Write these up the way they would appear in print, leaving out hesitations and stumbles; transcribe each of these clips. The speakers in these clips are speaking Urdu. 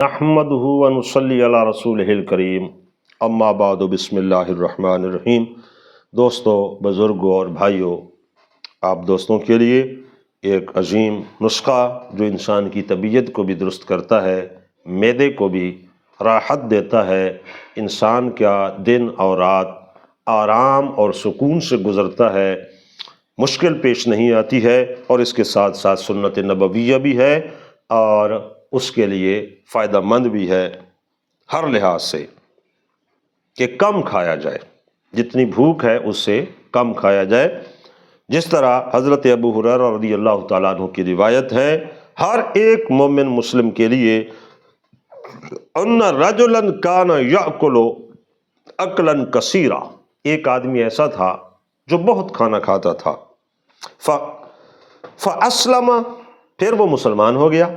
نحمدہ ونصلی علی رسولہ الکریم اما بعد بسم اللہ الرحمن الرحیم۔ دوستو، بزرگوں اور بھائیوں، آپ دوستوں کے لیے ایک عظیم نسخہ جو انسان کی طبیعت کو بھی درست کرتا ہے، معدے کو بھی راحت دیتا ہے، انسان کا دن اور رات آرام اور سکون سے گزرتا ہے، مشکل پیش نہیں آتی ہے، اور اس کے ساتھ ساتھ سنت نبویہ بھی ہے اور اس کے لیے فائدہ مند بھی ہے ہر لحاظ سے کہ کم کھایا جائے، جتنی بھوک ہے اس سے کم کھایا جائے۔ جس طرح حضرت ابو ہریرہ رضی اللہ تعالیٰ عنہ کی روایت ہے، ہر ایک مومن مسلم کے لیے ان رجلا کان یاکل اکلا کثیرا، ایک آدمی ایسا تھا جو بہت کھانا کھاتا تھا، فاسلم، پھر وہ مسلمان ہو گیا،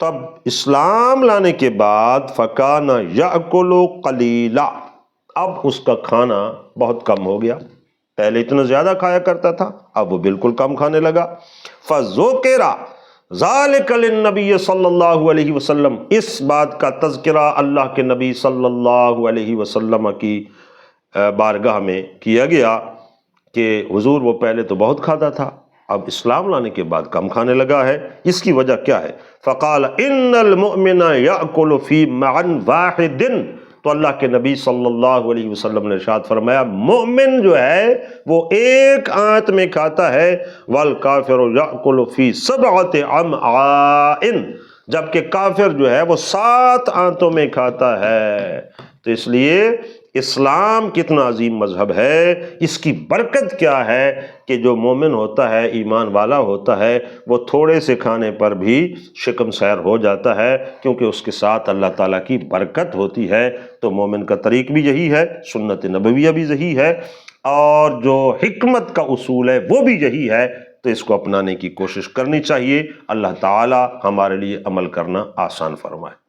تب اسلام لانے کے بعد فکان یاکل قلیلا، اب اس کا کھانا بہت کم ہو گیا، پہلے اتنا زیادہ کھایا کرتا تھا، اب وہ بالکل کم کھانے لگا۔ فذکر ذالک للنبی صلی اللہ علیہ وسلم، اس بات کا تذکرہ اللہ کے نبی صلی اللہ علیہ وسلم کی بارگاہ میں کیا گیا کہ حضور وہ پہلے تو بہت کھاتا تھا، اب اسلام لانے کے بعد کم کھانے لگا ہے، اس کی وجہ کیا ہے؟ فقال ان المؤمن یاکل فی معن واحد، تو اللہ کے نبی صلی اللہ علیہ وسلم نے ارشاد فرمایا مومن جو ہے وہ ایک آنت میں کھاتا ہے، والکافر یاکل فی سبعۃ امعاء، جبکہ کافر جو ہے وہ 7 آنتوں میں کھاتا ہے۔ تو اس لیے اسلام کتنا عظیم مذہب ہے، اس کی برکت کیا ہے کہ جو مومن ہوتا ہے، ایمان والا ہوتا ہے، وہ تھوڑے سے کھانے پر بھی شکم سیر ہو جاتا ہے، کیونکہ اس کے ساتھ اللہ تعالیٰ کی برکت ہوتی ہے۔ تو مومن کا طریق بھی یہی ہے، سنت نبویہ بھی یہی ہے، اور جو حکمت کا اصول ہے وہ بھی یہی ہے، تو اس کو اپنانے کی کوشش کرنی چاہیے۔ اللہ تعالیٰ ہمارے لیے عمل کرنا آسان فرمائے۔